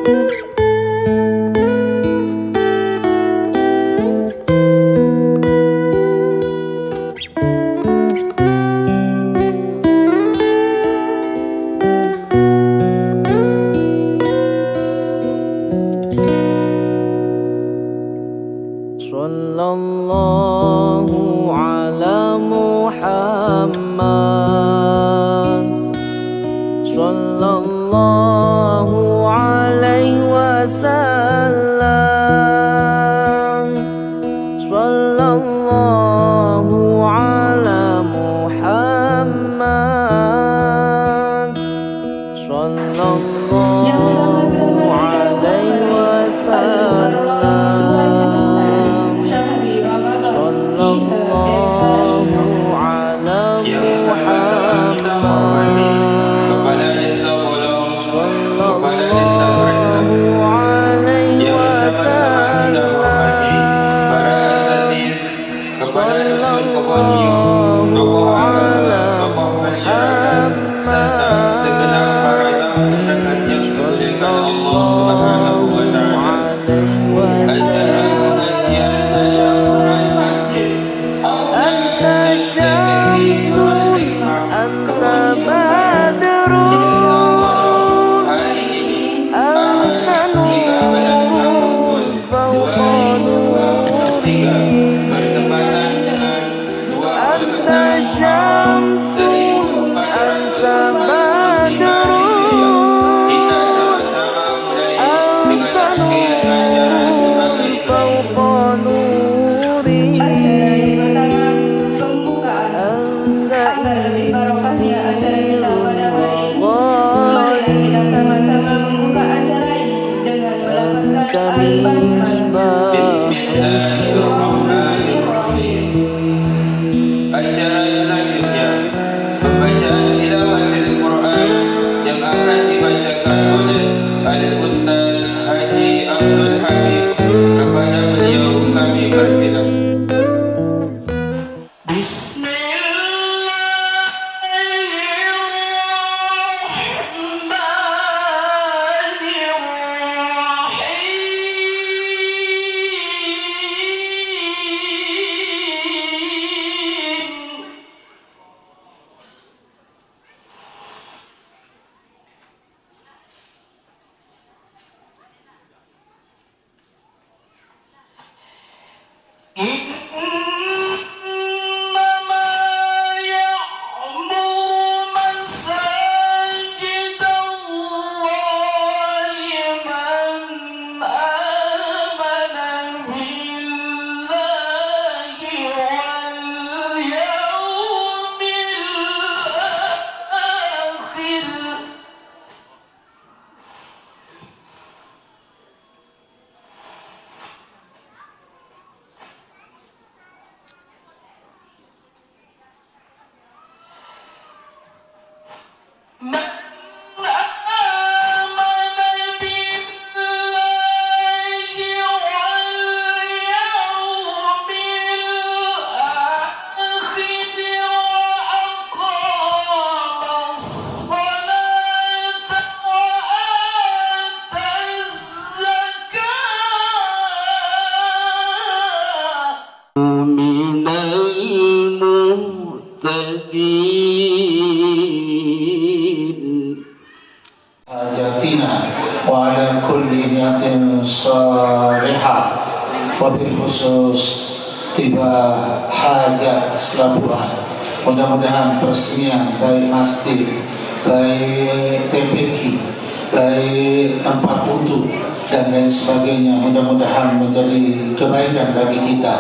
Sallallahu ala Muhammad, sallallahu alaihi wasallam, sallallahu ala Muhammad, sallallahu alaihi wasallam. Acara selanjutnya pembacaan tilawatil Quran yang akan dibacakan oleh Al-Ustaz Haji Abdul Hamid. Kepada beliau kami persilakan. hajatina wa ala kulli niyatin salihah, wabil khusus tiba hajat Labuan. Mudah-mudahan peresmian baik masjid, baik TPQ, baik tempat wudhu dan lain sebagainya, mudah-mudahan menjadi kebaikan bagi kita.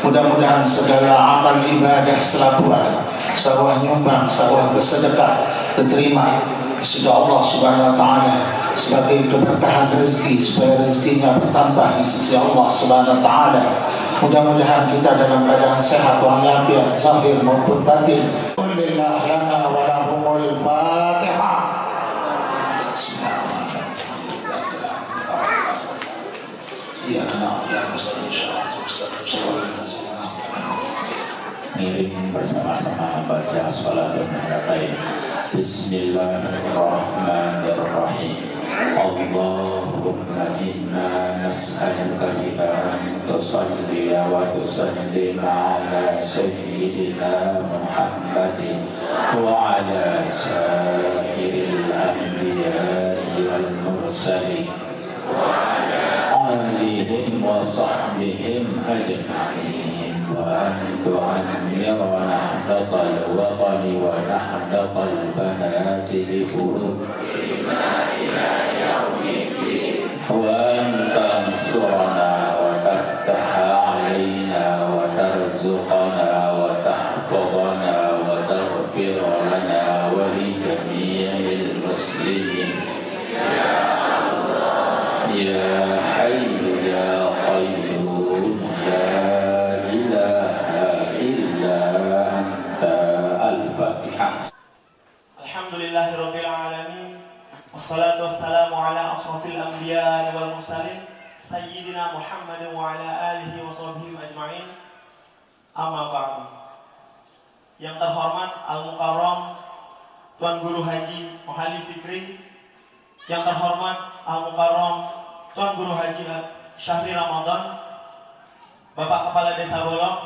Mudah-mudahan segala amal ibadah Selabuan, sawah nyumbang, sawah bersedekah diterima sehingga Allah Subhanahu wa taala sebagai keberkahan rezeki, supaya rezekinya bertambah di sisi Allah Subhanahu wa taala. Mudah-mudahan kita dalam keadaan sehat walafiat zahir maupun batin. Alhamdulillah lana wa lahumul Fatihah. Ya Allah, ya Iring bersama-sama membaca salat Bismillahirrahmanirrahim. Allahumma tusalli wa tusallim ala sayyidina Muhammadin wa ala sairil anbiya'i wal mursalin wa ala alihim wa sahbihim ajma'in wa an tu'ammira nahdatal watani wa nahdatal banati li furudina ila yaumiddin wa an tansurana wa taftaha alaina wa tarzuqana wa tahfadhana wa taghfir lana wa li jami'il muslimin ya hayyu ya qayyum ya ilaha illa anta. Al-Fatihah. Alhamdulillahirabbil alamin. Wassalatu wassalamu ala asrofil anbiya'i wal mursalin sayyidina Muhammadin wa ala alihi wa sahbihi ajma'in. Amma ba'du. Yang terhormat Al-Mukarram Tuan Guru Haji Mohali Fikri, yang terhormat Al-Mukarram Tuan Guru Haji Syahri Ramadan, Bapak Kepala Desa Bolong,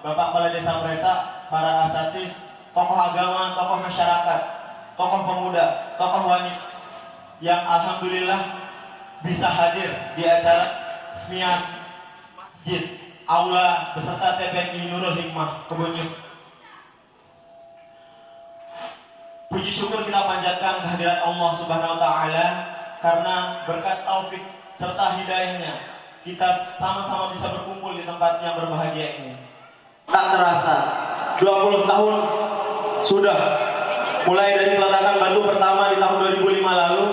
Bapak Kepala Desa Presa, para asatis, tokoh agama, tokoh masyarakat, tokoh pemuda, tokoh wanita yang alhamdulillah bisa hadir di acara resmian masjid aula beserta TPQ Nurul Hikmah Kebonnyuh. Puji syukur kita panjatkan kehadirat Allah Subhanahu wa taala karena berkat taufik serta hidayahnya kita sama-sama bisa berkumpul di tempat yang berbahagia ini. Tak terasa 20 tahun sudah mulai dari peletakan batu pertama di tahun 2005 lalu,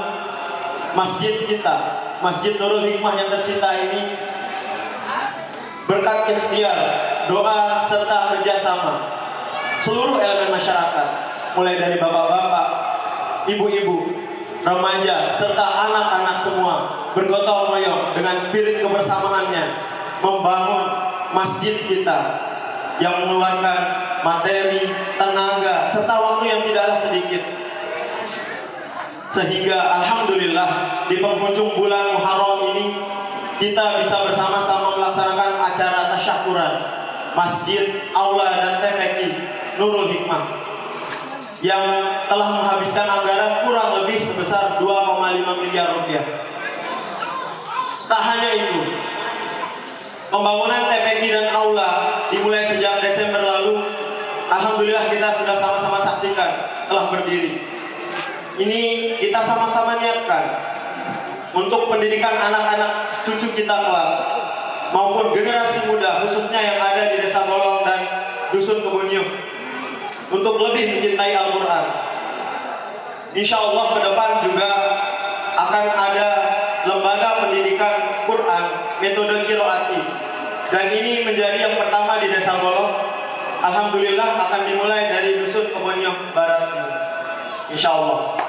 masjid kita, Masjid Nurul Hikmah yang tercinta ini berkat ikhtiar, doa serta kerjasama seluruh elemen masyarakat, mulai dari bapak-bapak, ibu-ibu, remaja serta anak-anak semua bergotong royong dengan spirit kebersamaannya membangun masjid kita yang mengeluarkan materi, tenaga, serta waktu yang tidaklah sedikit. Sehingga alhamdulillah di penghujung bulan Muharram ini kita bisa bersama-sama melaksanakan acara tasyakuran Masjid, Aula dan TPQ Nurul Hikmah yang telah menghabiskan anggaran kurang lebih sebesar 2,5 miliar rupiah. Tak hanya itu, pembangunan TPQ dan Aula dimulai sejak Desember lalu. Alhamdulillah kita sudah sama-sama saksikan telah berdiri. Ini kita sama-sama niatkan untuk pendidikan anak-anak cucu kita kelak maupun generasi muda khususnya yang ada di Desa Bolong dan Dusun Kebonnyuh untuk lebih mencintai Al-Quran. Insya Allah ke depan juga akan ada lembaga pendidikan Quran metode Qiraati, dan ini menjadi yang pertama di Desa Bolong. Alhamdulillah akan dimulai dari Dusun Kebonnyuh Barat ini, insya Allah.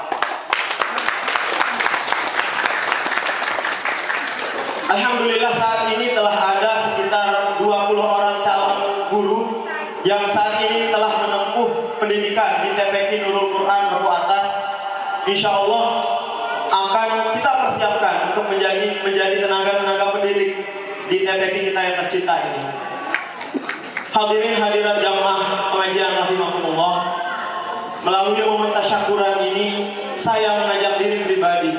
Alhamdulillah saat ini telah ada sekitar 20 orang calon guru yang saat ini telah menempuh pendidikan di TPQ Nurul Quran Rebu Atas. Insya Allah akan kita persiapkan untuk menjadi tenaga-tenaga pendidik di TPQ kita yang tercinta ini. Hadirin hadirat jamaah pengajian rahimakumullah, melalui momen tasyakuran ini saya mengajak diri pribadi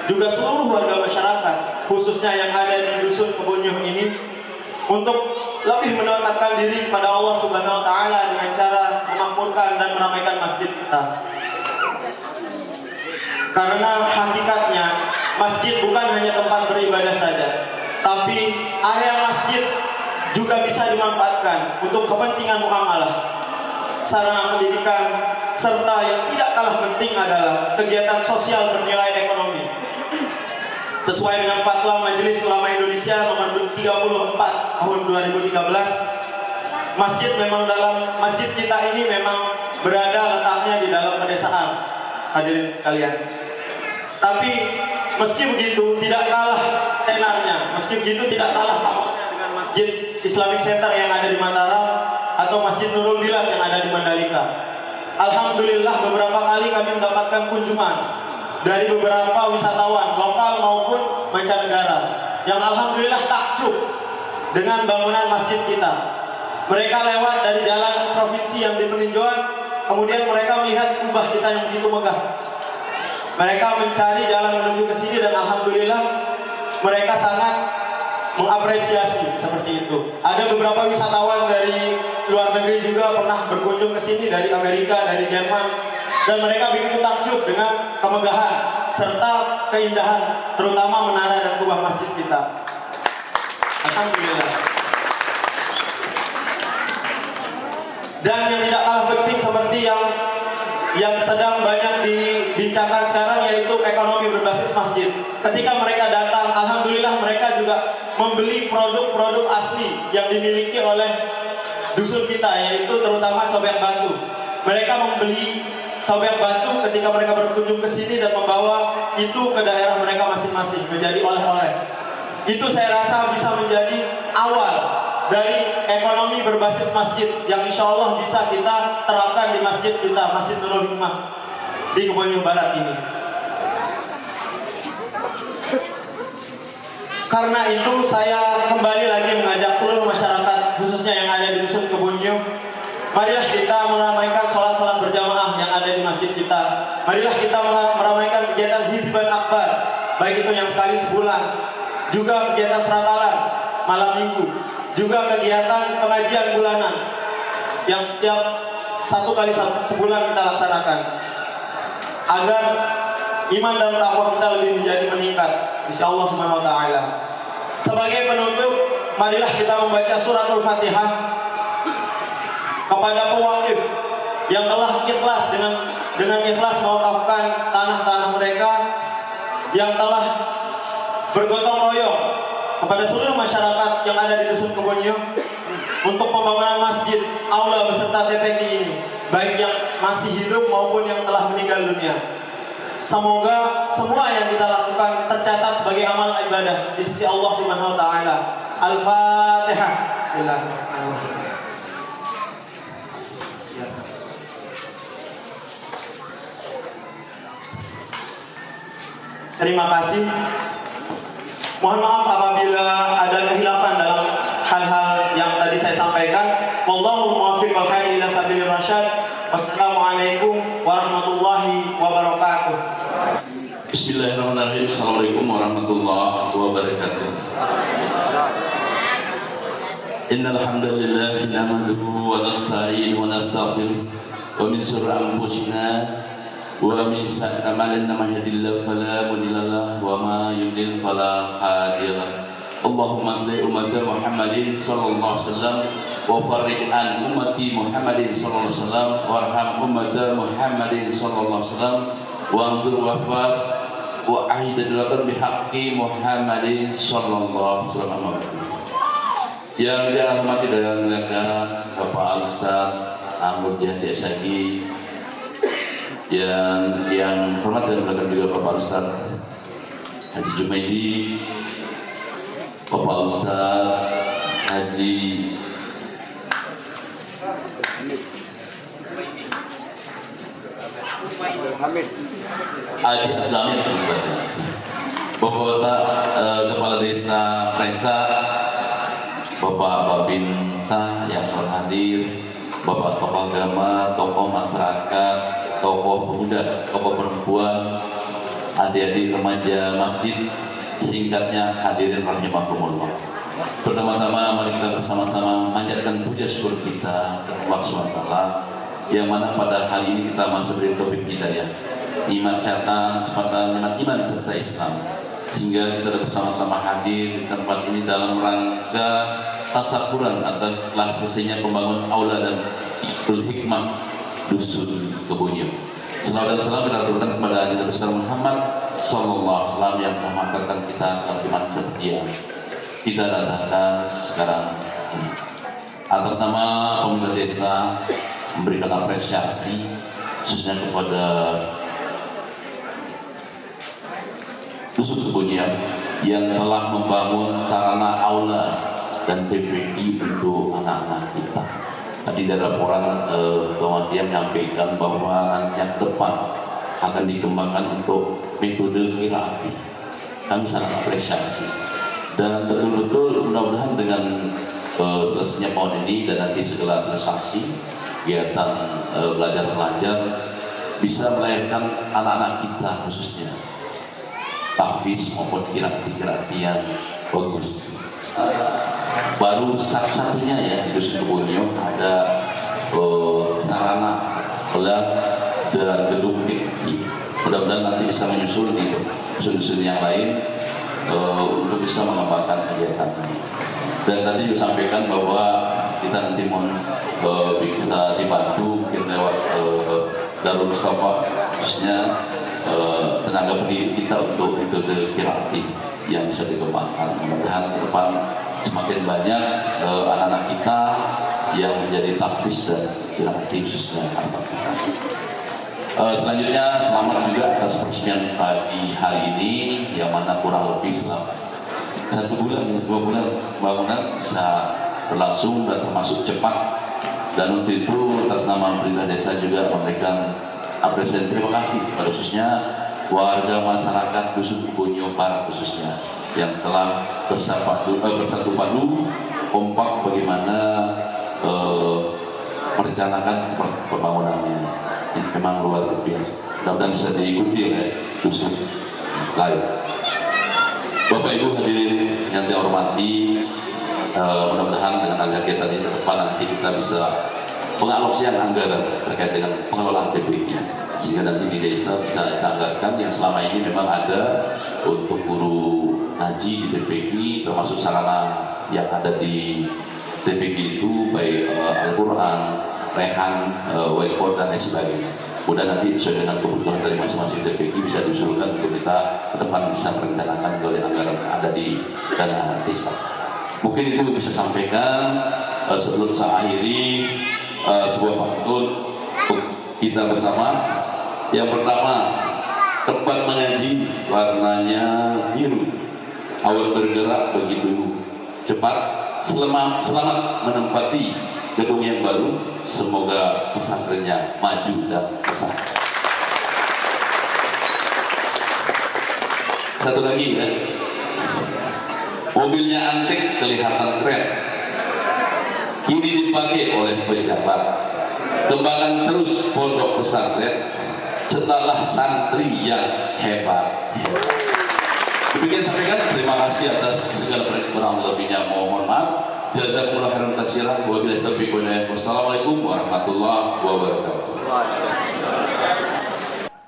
juga seluruh warga masyarakat khususnya yang ada di Dusun Kebonnyuh ini untuk lebih mendekatkan diri kepada Allah Subhanahu wa taala dengan cara memakmurkan dan meramaikan masjid kita. Karena hakikatnya masjid bukan hanya tempat beribadah saja, tapi area masjid juga bisa dimanfaatkan untuk kepentingan muamalah, sarana pendidikan, serta yang tidak kalah penting adalah kegiatan sosial bernilai ekonomi. Sesuai dengan fatwa Majelis Ulama Indonesia nomor 34 tahun 2013, masjid kita ini memang berada letaknya di dalam pedesaan, hadirin sekalian. Tapi meski begitu tidak kalah tenarnya, meski begitu tidak kalah pamornya dengan Masjid Islamic Center yang ada di Mataram atau Masjid Nurul Bilad yang ada di Mandalika. Alhamdulillah beberapa kali kami mendapatkan kunjungan dari beberapa wisatawan lokal maupun mancanegara yang alhamdulillah takjub dengan bangunan masjid kita. Mereka lewat dari jalan provinsi yang di peninjauan, kemudian mereka melihat kubah kita yang begitu megah. Mereka mencari jalan menuju ke sini dan alhamdulillah mereka sangat mengapresiasi seperti itu. Ada beberapa wisatawan dari luar negeri juga pernah berkunjung ke sini dari Amerika, dari Jerman, dan mereka begitu takjub dengan kemegahan serta keindahan, terutama menara dan kubah masjid kita. Alhamdulillah. Dan yang tidak kalah penting seperti yang sedang banyak dibincangkan sekarang, yaitu ekonomi berbasis masjid. Ketika mereka datang, alhamdulillah mereka juga membeli produk-produk asli yang dimiliki oleh dusun kita, yaitu terutama cobek batu. Mereka membeli cobek batu ketika mereka berkunjung ke sini dan membawa itu ke daerah mereka masing-masing menjadi oleh-oleh. Itu saya rasa bisa menjadi awal dari ekonomi berbasis masjid yang insya Allah bisa kita terapkan di masjid kita, Masjid Nurul Hikmah di Kebonjeruk Barat ini. Karena itu saya kembali lagi mengajak seluruh masyarakat, khususnya yang ada di dusun Kebonjeruk, marilah kita meramaikan sholat-sholat berjamaah yang ada di masjid kita. Marilah kita meramaikan kegiatan Hizban Akbar, baik itu yang sekali sebulan, juga kegiatan serakalan malam minggu, juga kegiatan pengajian bulanan yang setiap 1 kali sebulan kita laksanakan, agar iman dan takwa kita lebih menjadi meningkat insyaallah subhanahu wa ta'ala. Sebagai penutup, marilah kita membaca suratul Fatihah kepada pewakif yang telah ikhlas dengan ikhlas mewakafkan tanah-tanah mereka, yang telah bergotong royong kepada seluruh masyarakat yang ada di dusun Kebonjeruk untuk pembangunan masjid, aula beserta TPQ ini, baik yang masih hidup maupun yang telah meninggal dunia. Semoga semua yang kita lakukan tercatat sebagai amal ibadah di sisi Allah Subhanahu wa taala. Al-Fatihah. Bismillahirrahmanirrahim. Terima kasih. Mohon maaf apabila ada kehilafan dalam hal-hal yang tadi saya sampaikan. Wallahu muwaffiq wal hadi ila sabilir rasyad. Wassalamualaikum warahmatullahi wabarakatuh. Bismillahirrahmanirrahim. Assalamualaikum warahmatullahi wabarakatuh. Innal hamdalillah nahmaduhu wa nasta'inuhu wa nastaghfiruh wa min shururi anfusina wa min sayyi'ati a'malina may yahdihillahu fala mudilla lahu wa may yudlil fala hadiya lahu. Allahumma salli ummata Muhammadin sallallahu alaihi wasallam wa farriq an ummati Muhammadin sallallahu alaihi wasallam warham ummata Muhammadin sallallahu alaihi wasallam wa anzur wafas wa ahidadulatan bihaqqi Muhammadin sallallahu alaihi wasallam. Yang dirahmati dan dimuliakan Bapak Ustaz Ahmad Jahdi Asagi, yang hormat dan dimuliakan juga Bapak Ustaz Haji Jumaidi, Bapak Ustaz Haji Haji Abdulhamid, Bapak Kepala Desa Presa, Bapak Babinsa yang selalu hadir, Bapak tokoh agama, tokoh masyarakat, tokoh pemuda, tokoh perempuan, adik-adik remaja masjid, singkatnya hadirin rahimakumullah. Pertama-tama mari kita bersama-sama manjatkan puja syukur kita kepada Allah SWT, yang mana pada hari ini kita masih beri topik hidayah, iman setan, sepatan iman serta Islam, sehingga kita bersama-sama hadir di tempat ini dalam rangka tasakuran atas telah selesainya pembangunan aula dan hikmah dusun Kebonjeruk. Salawat dan salam kita aturkan kepada Nabi besar Muhammad sallallahu alaihi wasallam yang menghantarkan kita dalam iman seperti yang kita rasakan sekarang ini. Atas nama pemerintah desa memberikan apresiasi khususnya kepada dusun Kebonjeruk yang telah membangun sarana aula dan TPI untuk anak-anak kita. Tadi dari laporan kemudian menyampaikan bahwa nanti yang depan akan dikembangkan untuk metode kira api. Kami sangat apresiasi. Dan betul-betul mudah-mudahan dengan selesainya PAUD ini dan nanti segala transaksi kegiatan belajar mengajar bisa melahirkan anak-anak kita khususnya tahfiz maupun kirati yang bagus. Baru satu-satunya ya di Dusun Kebunyo ada sarana lab dan gedung tinggi. Mudah-mudahan nanti bisa menyusul di dusun-dusun yang lain untuk bisa mengembangkan kegiatan ini. Dan tadi disampaikan bahwa kita nanti bisa dibantu mungkin lewat Darul Mustafa khususnya tenaga pendidik kita untuk metode kirati yang bisa dikembangkan. Mudah-mudahan ke depan semakin banyak anak-anak kita yang menjadi tahfiz dan kirati khususnya Al-Fatihah. Selanjutnya selamat juga atas peresmian pagi hari ini yang mana kurang lebih selama 1 bulan, 2 bulan bangunan bisa berlangsung dan termasuk cepat. Dan untuk itu atas nama pemerintah desa juga memberikan apresiasi terima kasih pada khususnya warga masyarakat Dusun Kebunyo Barat khususnya yang telah bersatu padu kompak bagaimana merencanakan pembangunannya. Ini memang luar biasa. Mudah-mudahan bisa diikuti oleh dusun lain. Bapak Ibu hadirin yang saya hormati, mudah-mudahan dengan agenda kita ini ke depan nanti kita bisa pengalokasian anggaran terkait dengan pengelolaan TPG, sehingga nanti di desa bisa dianggarkan yang selama ini memang ada untuk guru ngaji di TPG, termasuk sarana yang ada di TPG itu baik Al-Quran, rehan, whiteboard dan lain sebagainya. Mudah nanti sesuai dengan kebutuhan dari masing-masing TPG bisa diusulkan untuk kita ke depan bisa merencanakan oleh anggaran yang ada di dana desa. Mungkin itu bisa sampaikan sebelum saya akhiri sebuah pantun untuk kita bersama. Yang pertama, tempat mengaji warnanya biru, awal bergerak begitu cepat, selamat menempati gedung yang baru, semoga pesantrennya maju dan besar. Satu lagi ya, mobilnya antik kelihatan keren, kini dipakai oleh pejabat. Kembangkan terus pondok pesantren, setelah santri yang hebat. Demikian sampaikan, terima kasih atas segala kurang lebihnya, mohon maaf. Jazakumullah khairan katsiran. Wabillahi taufiq wal hidayah. Wassalamualaikum warahmatullahi wabarakatuh.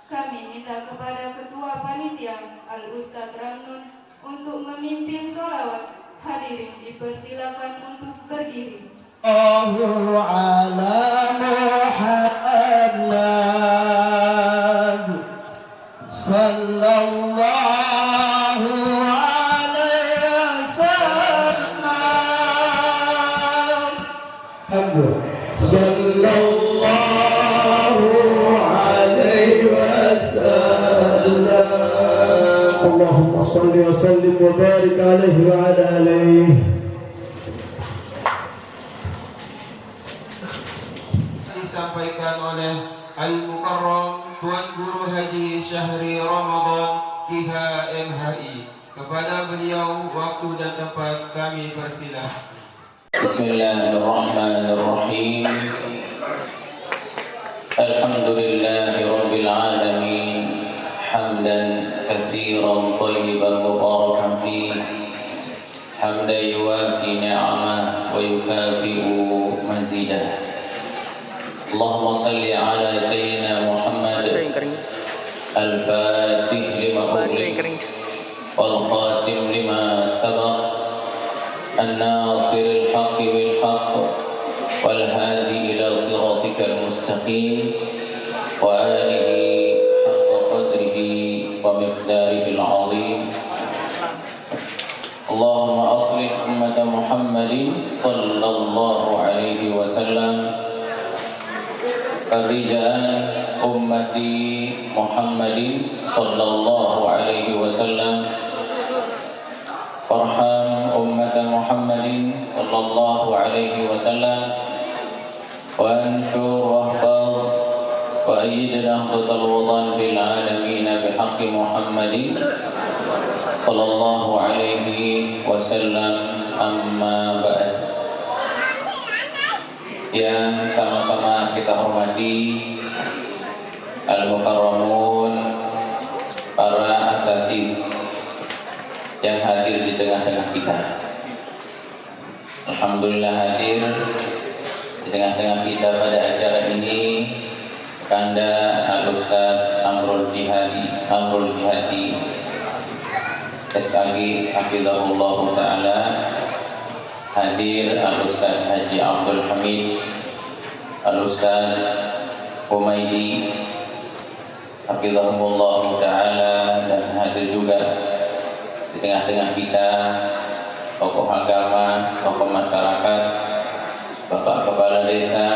Kami minta kepada Ketua Panitia Al-Ustadz Ramnun untuk memimpin sholawat. Hadirin dipersilakan untuk berdiri. Allahu ala Muhammad sallallahu alaihi wasallam. Sallallahu alaihi wasallam. Allahumma salli wa sallim wa barik alaihi wa ala alihi. Disampaikan oleh Al-Mukarram Tuan Guru Haji Syahri Ramadan KHMHI. Kepada beliau waktu dan tempat kami persilahkan. Bismillahirrahmanirrahim. Alhamdulillahi Rabbil Alamin. Hamdan katsiran thayyiban mubarakan fih. Hamdan yuwafi ni'amah wa yukafi'u mazidah. Allahumma salli ala sayyidina Muhammad al-fatih lima ughliq wal khatim lima sabaq an-nasir al-haqq bil haqq wal hadi ila siratikal mustaqim wa alihi haqqa qadrihi wa miqdarihi al-azim. Allahumma aslih ummata Muhammadin sallallahu alaihi wasallam Ar-rijal ummati Muhammadin sallallahu alaihi wasallam. Farham ummata Muhammadin sallallahu alaihi wasallam. Wa anshur wahfaz wa ayyid nahdatal watan fil alamin bihaqqi Muhammadin sallallahu alaihi wasallam. Amma ba'd. Yang sama-sama kita hormati al-mukarramun, para asatidz yang hadir di tengah-tengah kita. Alhamdulillah hadir di tengah-tengah kita pada acara ini Kanda Al-Ustaz Amrul Jihadi SAG Hafizahullah Ta'ala. Hadir Al-Ustaz Haji Abdul Hamid, Al-Ustaz Humaydi Hafizahullah Ta'ala, dan hadir juga di tengah-tengah kita tokoh agama, tokoh masyarakat, Bapak Kepala Desa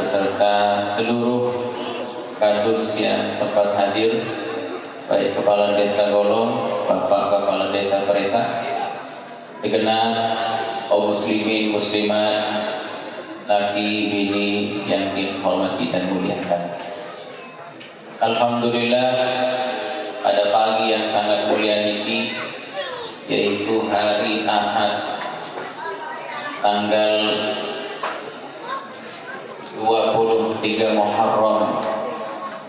beserta seluruh kadus yang sempat hadir, baik Kepala Desa Golong, Bapak Kepala Desa Presa, dikenal kaum muslimin muslimat, laki bini yang dihormati dan muliakan. Alhamdulillah, pada pagi yang sangat mulia ini, yaitu hari Ahad tanggal 23 Muharram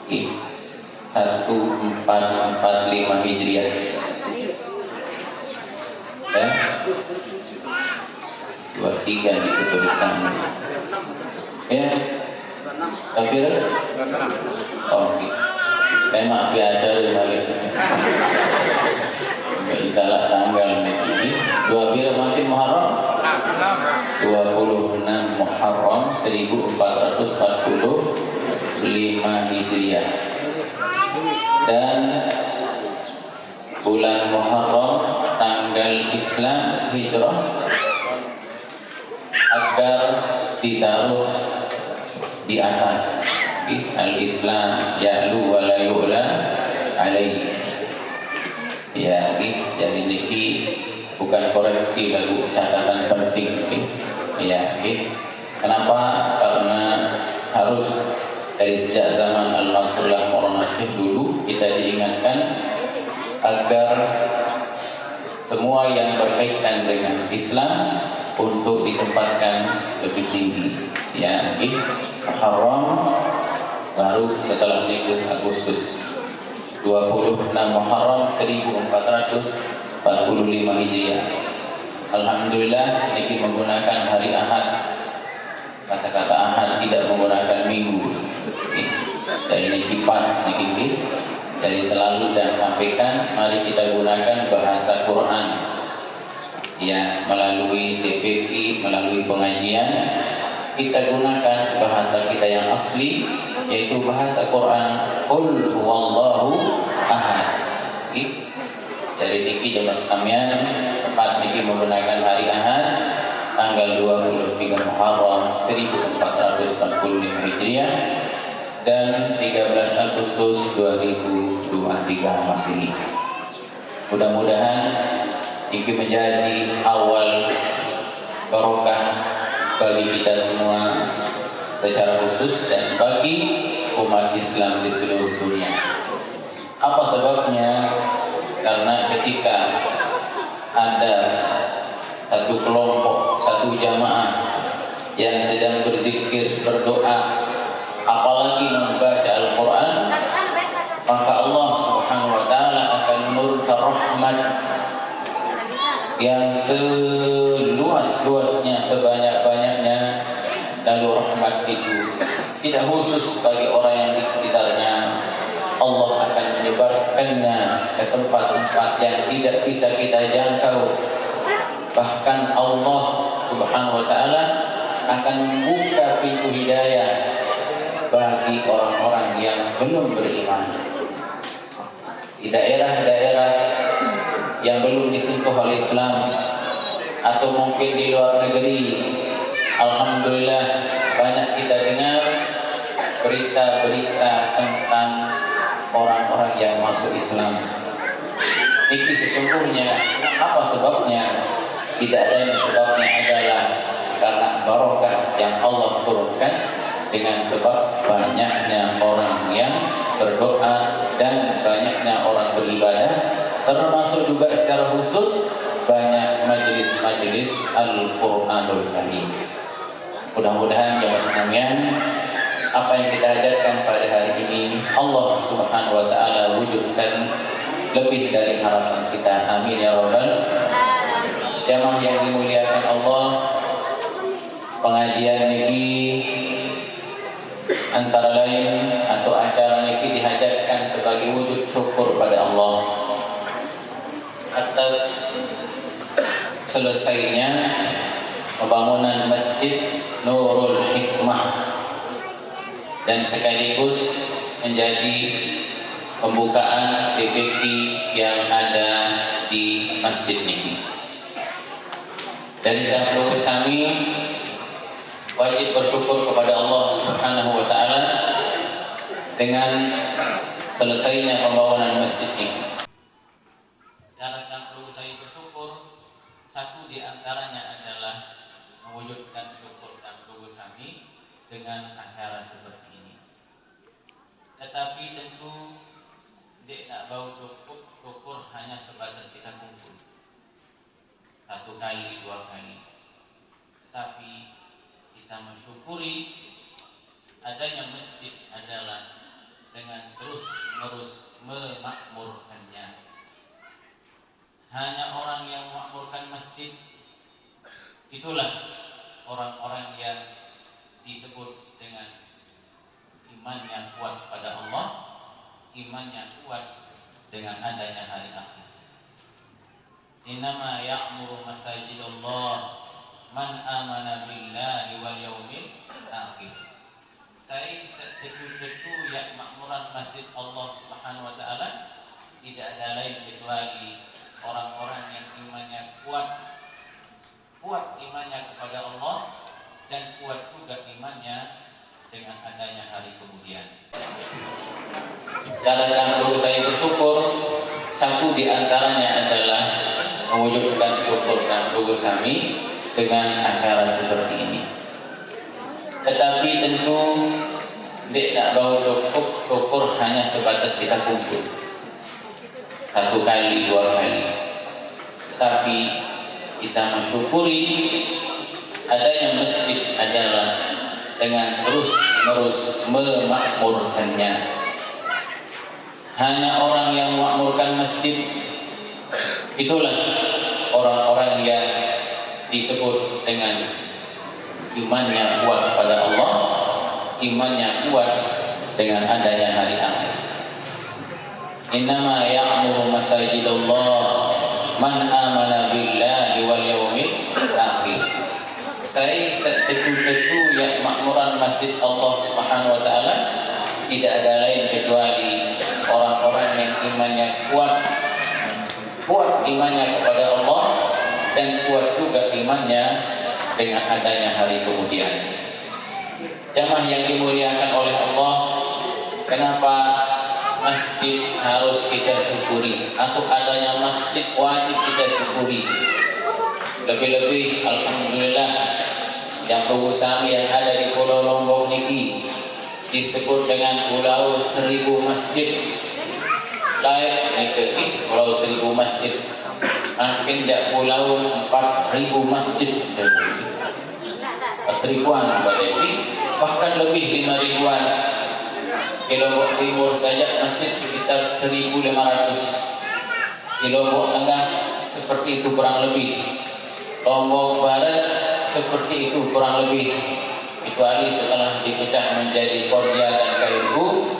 1445 Hijriah. Ya? 23 itu tulisan. Ya. Tapi oke. Memang ada balik. Enggak salah tanggal ini. 12 makin Muharram. 26 Muharram 1445 Hijriah. Dan bulan Muharram tanggal Islam Hijrah agar ditaruh di atas. Al-Islam ya'lu wa la yu'la alaihi. Ya, jadi ini bukan koreksi lagu, catatan penting. Ya, kenapa? Karena harus dari sejak zaman Al-Maghfurlah Moronasih dulu kita diingatkan agar semua yang berkaitan dengan Islam untuk ditempatkan lebih tinggi. Ya, Muharram baru setelah nikah Agustus 26 Muharram 1445 Hijriah. Alhamdulillah niki menggunakan hari Ahad. Kata-kata Ahad tidak menggunakan minggu. Dan niki pas niki dari selalu dan sampaikan, mari kita gunakan bahasa Quran. Ya, melalui TPP, melalui pengajian kita gunakan bahasa kita yang asli, yaitu bahasa Quran. Qul huwallahu ahad. Dari niki jemaah sekalian, tepat niki menggunakan hari Ahad tanggal 23 Muharram 1445 Hijriah dan 13 Agustus 2023 Masehi. Mudah-mudahan ini menjadi awal barokah bagi kita semua secara khusus dan bagi umat Islam di seluruh dunia. Apa sebabnya? Karena ketika ada satu kelompok, satu jamaah yang sedang berzikir, berdoa, apalagi membaca Al-Quran, maka Allah Subhanahu wa Ta'ala akan menurunkan rahmat yang seluas-luasnya, sebanyak-banyaknya. Lalu rahmat itu tidak khusus bagi orang yang di sekitarnya. Allah akan menyebarkannya ke tempat-tempat yang tidak bisa kita jangkau. Bahkan Allah Subhanahu wa Ta'ala akan membuka pintu hidayah bagi orang-orang yang belum beriman. Di daerah-daerah yang belum disentuh oleh Islam atau mungkin di luar negeri, alhamdulillah banyak kita dengar berita-berita tentang orang-orang yang masuk Islam. Ini sesungguhnya apa sebabnya? Tidak ada sebabnya, adalah karena barokah yang Allah turunkan dengan sebab banyaknya orang yang berdoa dan banyaknya orang beribadah termasuk juga secara khusus banyak majelis-majelis Al-Quranul Karim. Mudah-mudahan jemaah sekalian, apa yang kita hajatkan pada hari ini Allah Subhanahu wa taala wujudkan lebih dari harapan kita. Amin ya rabbal alamin. Jemaah yang dimuliakan Allah, pengajian niki antara lain atau acara niki dihajatkan sebagai wujud syukur pada Allah atas selesainya pembangunan Masjid Nurul Hikmah dan sekaligus menjadi pembukaan TPQ yang ada di masjid ini. Dari dahulu kami wajib bersyukur kepada Allah Subhanahu wa taala dengan selesainya pembangunan masjid ini. Cara yang perlu saya bersyukur, satu di antaranya adalah mewujudkan syukur dan perlu kami dengan acara seperti ini. Tetapi tentu tidak bau cukup syukur hanya sebatas kita kumpul satu kali, dua kali, tetapi kita mensyukuri adanya masjid adalah dengan terus-menerus memakmurkannya. Hanya orang yang memakmurkan masjid, itulah orang-orang yang disebut dengan imannya kuat pada Allah, imannya kuat dengan adanya hari akhir. Innama ya'muru masajidallah man amana billahi wal yaumil akhir. Saya setetu yang makmuran masjid Allah Subhanahu wa taala tidak ada lain kecuali orang-orang yang imannya kuat imannya kepada Allah dan kuat juga imannya dengan adanya hari kemudian. Cara yang perlu saya bersyukur, satu di antaranya adalah mewujudkan syukur dan syukur kami dengan acara seperti ini. Tetapi tentu tidak bau cukup syukur hanya sebatas kita kumpul satu kali, dua kali, tetapi kita mensyukuri adanya masjid adalah dengan terus-menerus memakmurkannya. Hanya orang yang memakmurkan masjid, itulah orang-orang yang disebut dengan imannya kuat pada Allah, imannya kuat dengan adanya hari akhir. Innama ya'muru masajidallah man amana billahi wal yaumil akhir. Saya setetu yang makmuran masjid Allah Subhanahu wa taala tidak ada lain kecuali orang-orang yang imannya kuat imannya kepada Allah dan kuat juga imannya dengan adanya hari kemudian. Jamaah yang dimuliakan oleh Allah, kenapa masjid harus kita syukuri atau adanya masjid wajib kita syukuri? Lebih-lebih alhamdulillah yang Kami yang ada di Pulau Lombok niki disebut dengan Pulau 1000 Masjid. Layak niki Pulau 1000 Masjid. Makin tidak Pulau 4000 Masjid. 4000-an bahkan lebih 5000-an. Di Lombok Timur saja masjid sekitar 1500. Di Lombok Tengah seperti itu kurang lebih. Lombok Barat seperti itu kurang lebih, kecuali setelah dipecah menjadi Kordia dan Kairbu,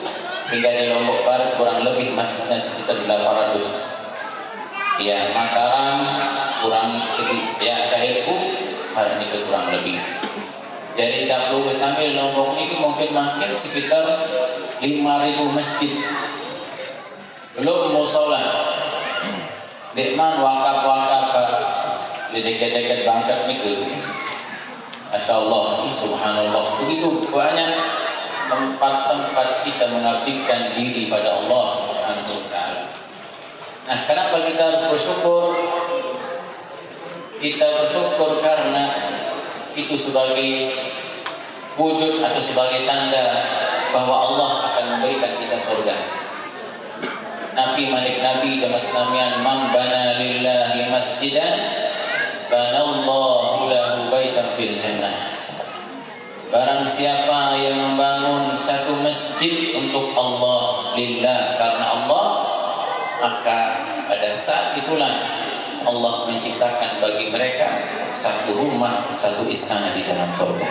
sehingga di Lombok Barat kurang lebih masjidnya sekitar 800. Ya, Mataram kurang sedikit, ya Kairbu hari ini kurang lebih. Dari Kaplu ke Sambil Lombok ini mungkin makin sekitar 5000 masjid. Belum musola, dekman wakaf di dekat-dekat bangkat itu. Masya Allah, subhanallah, begitu banyak tempat-tempat kita mengabdikan diri pada Allah Subhanahu wa ta'ala. Nah, kenapa kita harus bersyukur? Kita bersyukur karena itu sebagai wujud atau sebagai tanda bahwa Allah akan memberikan kita surga. Nabi malik Nabi jamas namian man bana lillahi masjidan banallahu lahu baitan fil jannah. Barang siapa yang membangun satu masjid untuk Allah lillah karena Allah, maka pada saat itulah Allah menciptakan bagi mereka satu rumah, satu istana di dalam surga.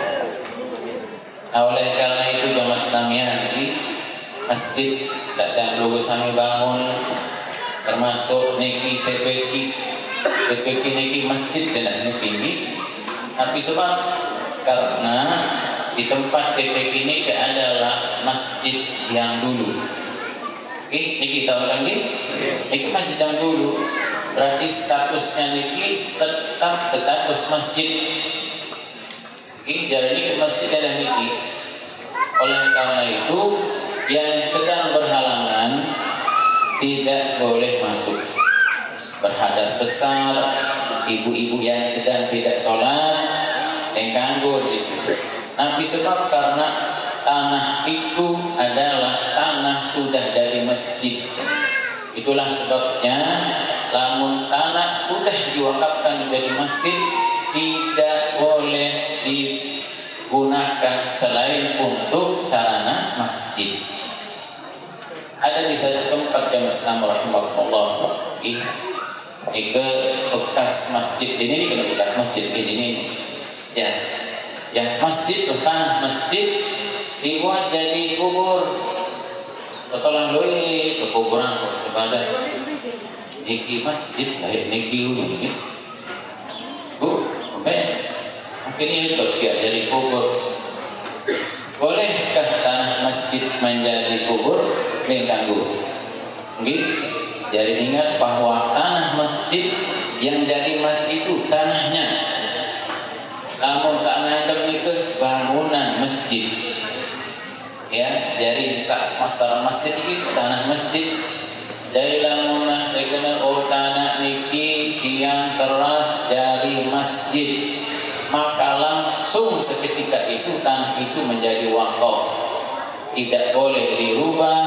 Nah, oleh karena itu jamaah sekalian, di masjid sedang logo sami bangun, termasuk niki PPK niki masjid dan niki. Tapi sebab karena di tempat PPK ini adalah masjid yang dulu. Niki tahu kan niki masjid yang dulu. Berarti statusnya niki tetap status masjid. Jadi ini masjid adalah niki. Oleh karena itu yang sedang berhalangan tidak boleh masuk. Berhadas besar, ibu-ibu yang sedang tidak sholat, yang ganggu itu. Nabi sebab karena tanah itu adalah tanah sudah dari masjid. Itulah sebabnya lamun tanah sudah diwakafkan menjadi masjid tidak boleh digunakan selain untuk sarana masjid. Ada di satu tempat yang Islam rahimahullah ke bekas masjid ini bekas masjid ini ya masjid tanah masjid dibuat jadi kubur. Setelah ke kuburan kepada niki masjid baik niki ini bu akhirnya itu dia jadi kubur. Bolehkah tanah masjid menjadi kubur? Mengganggu. Jadi ingat bahwa tanah masjid yang jadi mas itu tanahnya. Namun saat ngadeg itu bangunan masjid. Ya, jadi saat masalah masjid itu tanah masjid. Dari lamunah terkenal tanah niki tiang serah dari masjid, maka langsung seketika itu tanah itu menjadi wakaf. Tidak boleh dirubah,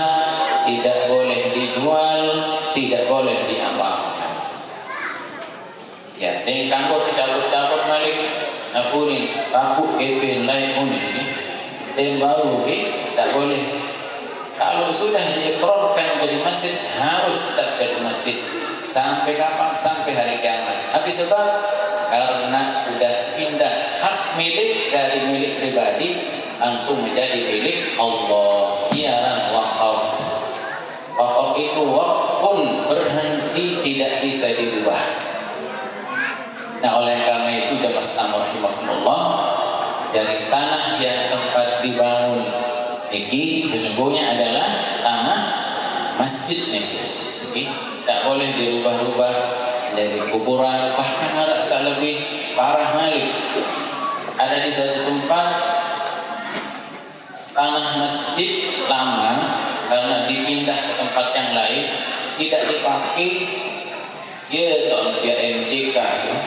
tidak boleh dijual, tidak boleh diamalkan. Ya, dengan kanggo cabut-cabut malik napuni aku kepin lain unik dan baru tak boleh. Kalau sudah diikrarkan jadi masjid harus tetap jadi masjid sampai kapan? Sampai hari kiamat. Tapi sebab karena sudah pindah hak milik dari milik pribadi langsung menjadi milik Allah. Ialah wakaf. Wakaf itu wakfun berhenti tidak bisa dirubah. Nah, oleh karena itu jamaah sekalian rahimakumullah, dari tanah yang tempat dibangun niki sesungguhnya adalah tanah masjid niki. Tak boleh dirubah-rubah dari kuburan, bahkan merasa lebih parah malik. Ada di satu tempat tanah masjid lama karena dipindah ke tempat yang lain tidak dipakai. Dia MJK ya.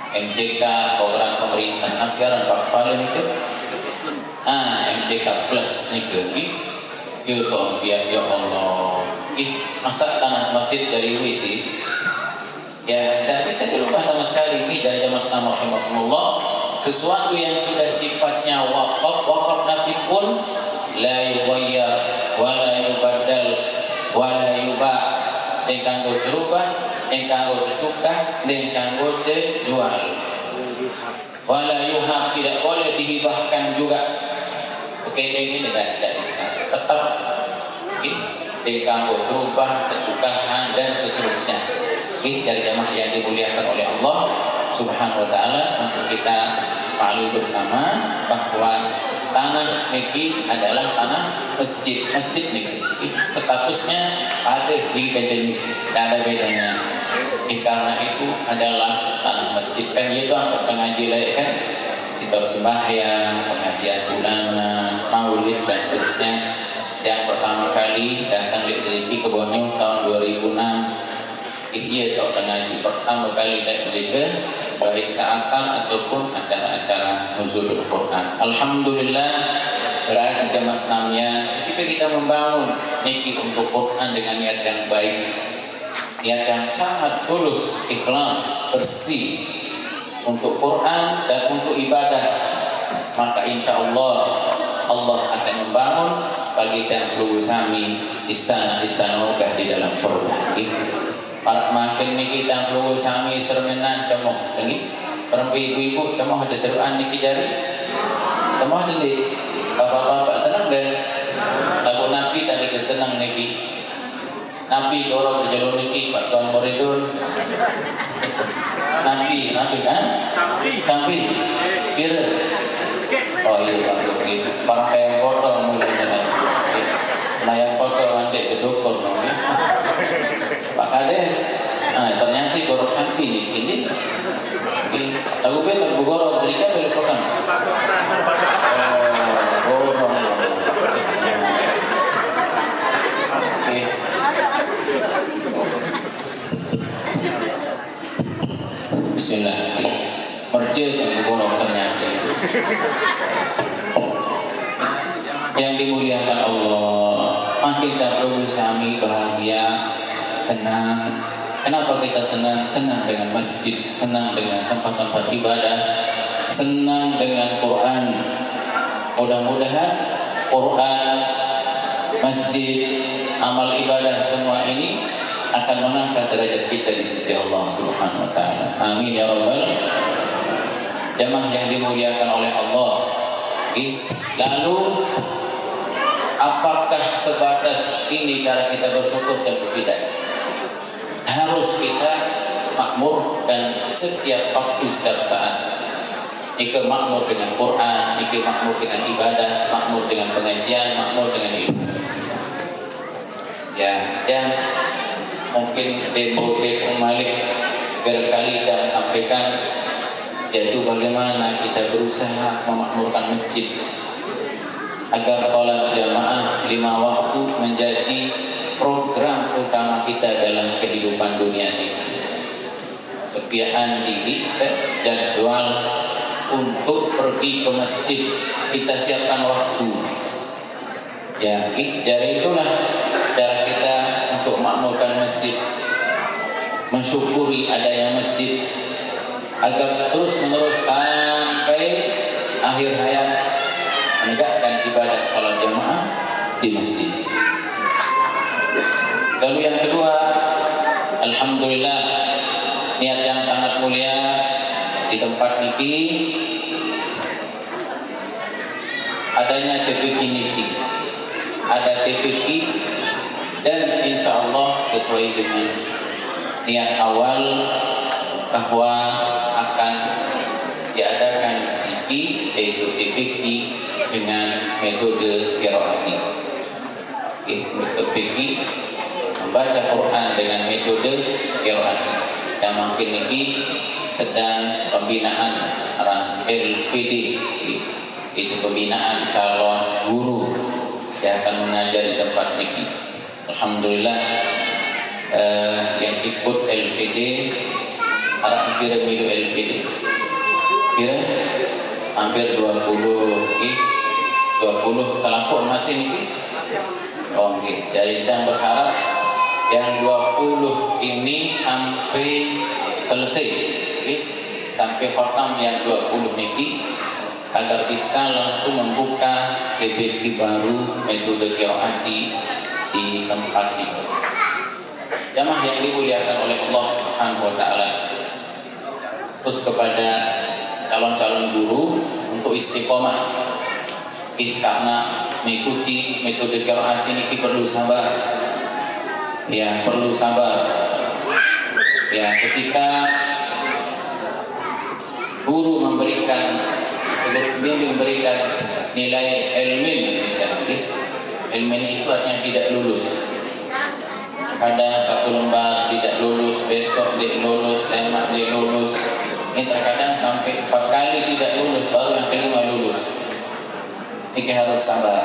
MJK program pemerintah anggaran Pak Paling itu MJK plus nih ya Allah masa tanah masjid dari WC ya tidak bisa dirubah sama sekali. Dari jamaah Islam rahimahumullah, sesuatu yang sudah sifatnya wakaf Nabi pun la yughayyar wa la yubaddal wa la yuba', yang kanggo dirubah, yang kanggo ditukar, yang kanggo dijual. Wala yuhab, tidak boleh dihibahkan juga. Oke, ini tidak bisa. Tetap yang kanggo berubah, ketukahan dan seterusnya. Dari jamaah yang dimuliakan oleh Allah Subhanahu wa taala, untuk kita maklum bersama bahwa tanah niki adalah tanah masjid. Masjid niki statusnya ada di kajian, tidak ada bedanya. Karena itu adalah tanah masjid. Kan itu angkat pengaji lain kan, kita sembahyang, pengajian bulanan, maulid dan seterusnya. Yang pertama kali datang di Keboneng tahun 2006. Iya atau pengaji pertama kali dari baik seasal ataupun acara-acara nuzulul Quran. Alhamdulillah berarti jamaah senamnya ketika kita membangun niki untuk Quran dengan niat yang baik, niat yang sangat tulus, ikhlas, bersih untuk Quran dan untuk ibadah, maka insya Allah Allah akan membangun bagi dan keluarga sami istana-istana megah di dalam surga. Para makin niki dan keluarga sami sermenan cemoh lagi. Para ibu-ibu cemoh ada seruan niki jari. Cemoh ada di bapak-bapak senang deh. Lagu Nabi tadi kesenang niki. Nabi orang berjalur niki Pak Tuan Moridun. Nabi kan? Sampai. Kira. Oh iya bagus gitu. Para kayak kotor mulai jalan. Nah yang kotor nanti kesyukur ya. Pak Kades. Nah ternyata gorok sampai ini. Lagu bel lagu gorok berikan boleh pegang. Gorok. Oke. Bismillah. Percaya lagu gorok ternyata itu. Yang dimuliakan Allah, makin kita perlu sami bahagia, senang. Kenapa kita senang? Senang dengan masjid, senang dengan tempat-tempat ibadah, senang dengan Quran. Mudah-mudahan Quran, masjid, amal ibadah semua ini akan mengangkat derajat kita di sisi Allah Subhanahu wa taala. Amin ya rabbal jamaah yang dimuliakan oleh Allah. Lalu apakah sebatas ini cara kita bersyukur? Tentu tidak. Harus kita makmur dan setiap waktu, setiap saat. Ikut makmur dengan Quran, ikut makmur dengan ibadah, makmur dengan pengajian, makmur dengan ilmu. Ya, yang mungkin demo Malik berkali kita sampaikan, yaitu bagaimana kita berusaha memakmurkan masjid agar sholat jamaah 5 waktu menjadi program utama kita dalam kehidupan dunia ini. Kebiasaan diri, jadwal untuk pergi ke masjid, kita siapkan waktu. Ya, dari itulah cara kita untuk memakmurkan masjid, mensyukuri adanya masjid agar terus menerus sampai akhir hayat menegakkan ibadah salat jamaah di masjid. Lalu yang kedua, alhamdulillah niat yang sangat mulia di tempat niki adanya TPQ niki, ada TPQ dan insya Allah sesuai dengan niat awal bahwa akan diadakan niki yaitu TPQ dengan metode qiraati. TPQ membaca Quran dengan metode qiraati. Dan makin niki sedang pembinaan LPD, itu pembinaan calon guru yang akan mengajar di tempat niki. Alhamdulillah yang ikut LPD harap kira milu LPD kira hampir 20 selaku masih niki. Oke, jadi kita berharap yang 20 ini sampai selesai, sampai khatam yang 20 niki agar bisa langsung membuka PBB baru metode qiraati di tempat itu. Jamaah yang dimuliakan oleh Allah Subhanahu wa taala. Terus kepada calon-calon guru untuk istiqomah, karena mengikuti metode qiraati ini perlu sabar. Ya, perlu sabar. Ya, ketika guru memberikan nilai ilmin misalnya, ilmin itu artinya tidak lulus. Kadang satu lembar tidak lulus, besok dia lulus, lemak dia lulus. Ini terkadang sampai 4 kali tidak lulus, baru yang kelima lulus. Ini harus sabar.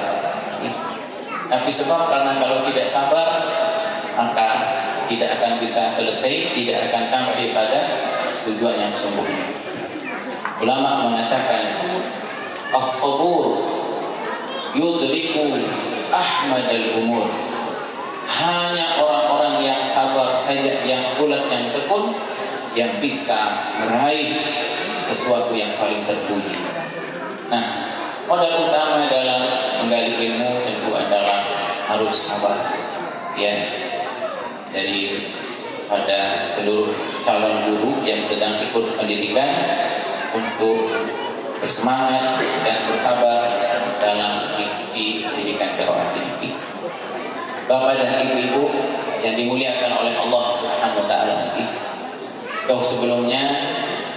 Tapi sebab karena kalau tidak sabar, maka tidak akan bisa selesai, tidak akan sampai pada tujuan yang sempurna. Ulama mengatakan as-sabur yudriku ahmadal umur. Hanya orang-orang yang sabar saja, yang ulet, yang tekun, yang bisa meraih sesuatu yang paling terpuji. Nah, modal utama dalam menggali ilmu tentu adalah harus sabar. Ya, dari pada seluruh calon guru yang sedang ikut pendidikan untuk bersemangat dan bersabar dalam mengikuti pendidikan qiraat ini. Bapak dan ibu-ibu yang dimuliakan oleh Allah Subhanahu wa taala, jauh sebelumnya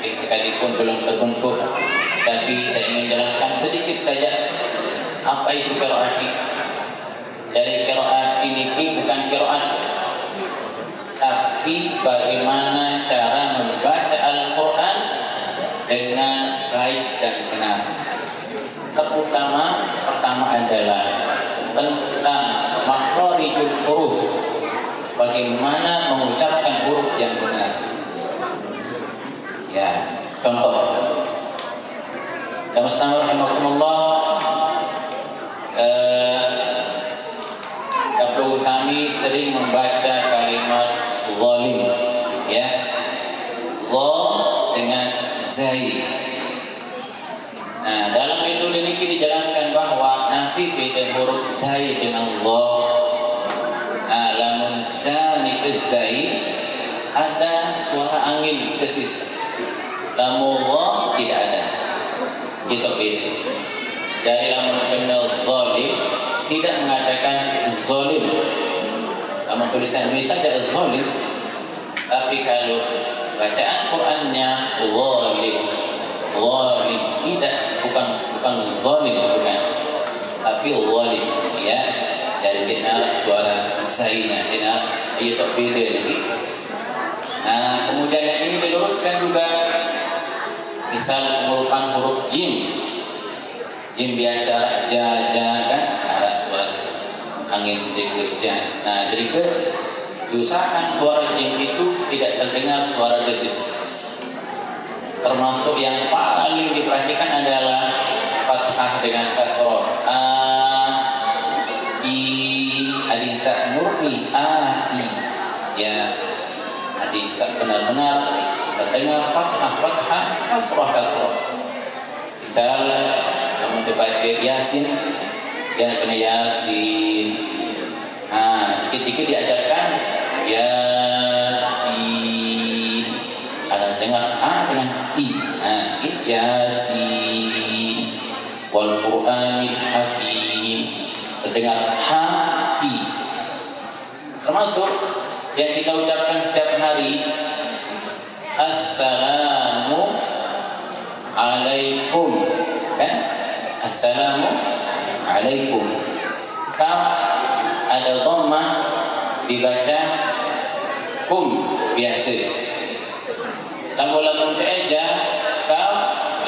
sekalipun belum terbentuk, tapi saya ingin jelaskan sedikit saja apa itu qiraat. Dari qiraat ini bukan qiraat, tapi bagaimana cara membaca Al-Quran dengan baik dan benar. Pertama adalah tentang makharijul huruf, bagaimana mengucapkan huruf yang benar. Ya, contoh. Ya Ustaz rahimakumullah, Abdul Sami sering membaca kalimat zalim, ya, za dengan zai. Nah, dalam ilmu ini dijelaskan bahwa nafi beda huruf zai dengan za. Lamun zani ke zai ada suara angin desis, lamun za tidak ada. Gitu beda. Dari lamun kenal zalim tidak mengatakan zalim. Lamun tulisan Indonesia saja zalim, tapi kalau bacaan Qur'annya zalim, zalim tidak, bukan zalim, bukan, tapi zalim, ya. Dari kenal suara zaina, kenal itu beda lagi. Nah, kemudian yang ini diluruskan juga, misal merupakan huruf jim, jim biasa ja kan, arah suara angin dekeja. Nah, jadi diusahakan suara jim itu tidak terdengar suara desis. Termasuk yang paling diperhatikan adalah fathah dengan kasroh. Adinsa murni i, ya, adinsa benar-benar terdengar fathah kasroh. Misal kamu baca Yasin, dia kena Yasin. Nah, dikit-dikit diajarkan Yasin. Ada dengar dengan i. Nah, Yasin wal Qur'anil Hakim. Terdengar i. Termasuk yang kita ucapkan setiap hari, Assalamu alaikum, kan? Assalamu alaikum. Kaf ada dhammah dibaca kum biasa. Lamun eja kaf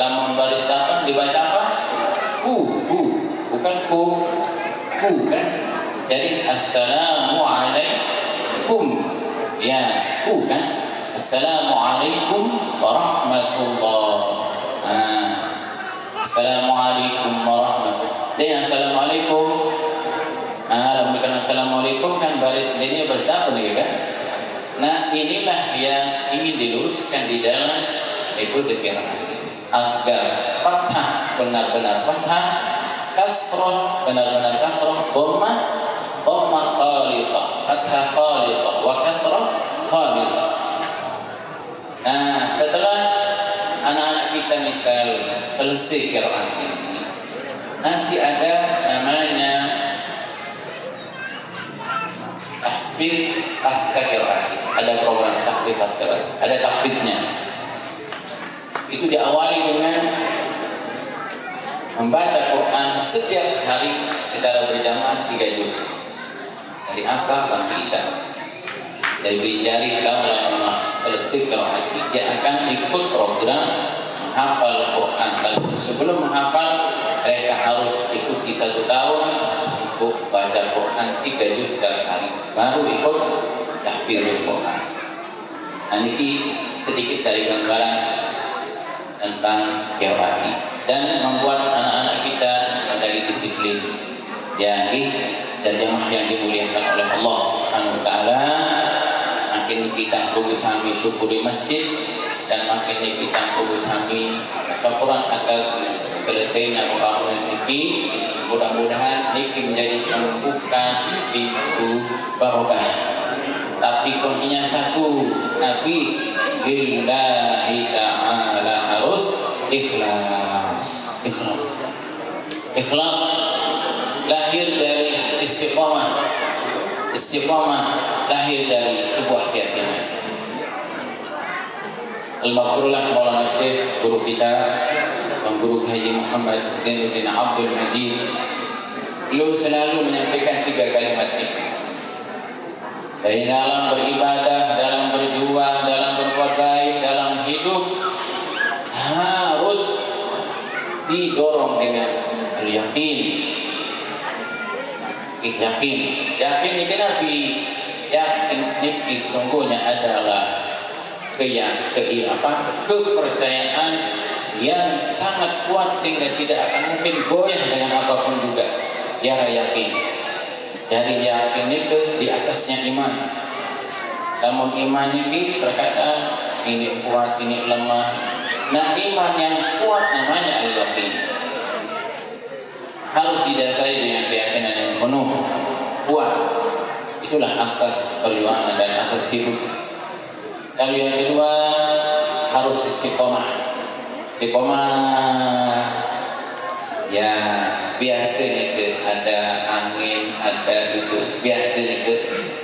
lamun baris 8 dibaca apa? Bukan ku kan? Jadi assalamu alaikum, ya, kan? Assalamualaikum warahmatullahi. Assalamualaikum warahmatullahi. Dan assalamualaikum. Bukan assalamualaikum kan baris ini baris apa nih kan? Nah, inilah yang ingin diluruskan di dalam itu qiraat, agar fathah benar-benar fathah, kasroh benar-benar kasroh, dhammah khalisah, fathah khalisah, wa kasroh khalisah. Nah, setelah anak-anak kita misal selesai qiraat ini, nanti ada namanya tahfidz pasca qiraat. Ada program tahfidz pasca qiraat, ada tahfidznya. Itu diawali dengan membaca Quran setiap hari secara berjamaah 3 juz dari asar sampai isya. Dari bijari kalau selesai qiraat, dia akan ikut program menghafal Quran. Lalu sebelum menghafal, mereka harus ikuti 1 tahun untuk baca Quran 3 juz dalam hari, baru ikut tahfidzul Quran. Nah, ini sedikit dari gambaran tentang qiraat dan membuat anak-anak kita menjadi disiplin. muslim. Jadi jamaah yang dimuliakan oleh Allah Subhanahu wa taala, makin kita kudu sami syukuri masjid dan makin kita kudu sami syukuran atas selesainya pembangunan ini. Mudah-mudahan ini menjadi pembuka pintu barokah. Tapi kuncinya satu, Nabi lillahi ta'ala harus ikhlas. Ikhlas lahir dari istiqamah. Istiqamah lahir dari sebuah keyakinan. Al-Maghfurullah Maulana Syekh guru kita, Guru Haji Muhammad Zainuddin Abdul Majid, beliau selalu menyampaikan 3 kalimat ini. Dari dalam beribadah, dalam berjuang, dalam berbuat baik, dalam hidup harus didorong dengan yakin. Yakin ini Nabi, yakin ini sesungguhnya adalah kepercayaan yang sangat kuat sehingga tidak akan mungkin goyah dengan apapun juga. Dia yakin. Dari yakin itu di atasnya iman. Namun iman ini terkadang ini kuat, ini lemah. Nah, iman yang kuat namanya al-yaqin. Harus didasari dengan keyakinan yang penuh, kuat. Itulah asas perjuangan dan asas hidup. Lalu yang kedua harus istiqomah. Istiqomah ya biasa nih, ada angin, ada gitu, biasa nih,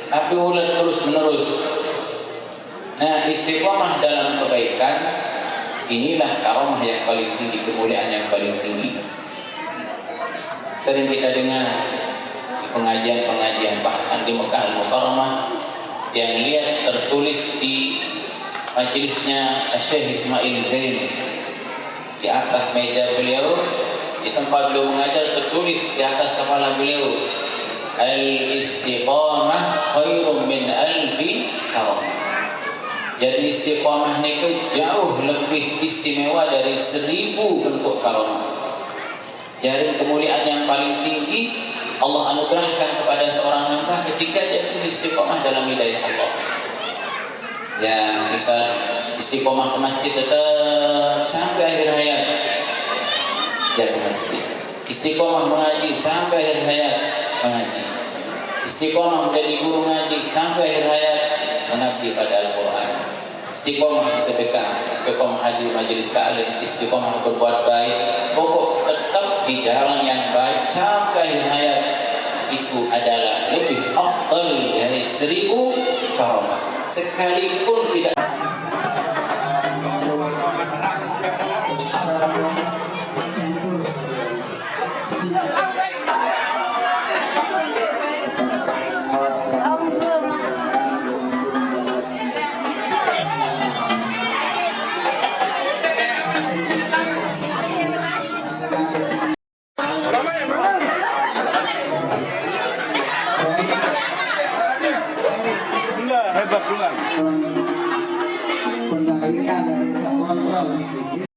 tapi ulat terus menerus. Nah, istiqomah dalam kebaikan inilah karamah yang paling tinggi, kemuliaan yang paling tinggi. Sering kita dengar di pengajian-pengajian, bahkan di Mekah Al-Mukarramah, yang lihat tertulis di majelisnya Syekh Ismail Zain, di atas meja beliau, di tempat beliau mengajar, tertulis di atas kepala beliau, al-istiqamah khairun min alfi karamah. Jadi istiqamah itu jauh lebih istimewa dari 1000 bentuk karamah. Jadi kemuliaan yang paling tinggi Allah anugerahkan kepada seorang hamba ketika dia istiqamah dalam hidayah Allah. Ya, bisa istiqamah ke masjid tetap sampai akhir hayat. Jaga masjid. Istiqamah mengaji sampai akhir hayat mengaji. Istiqamah menjadi guru ngaji sampai akhir hayat mengabdi pada Al-Quran. Istiqamah bersedekah, istiqamah hadir majelis ta'lim, istiqamah berbuat baik, pokok tetap di jalan yang baik sampai akhir hayat. Itu adalah lebih afdal dari 1000 karamah. Sekalipun tidak Pendahuluan dari kontrol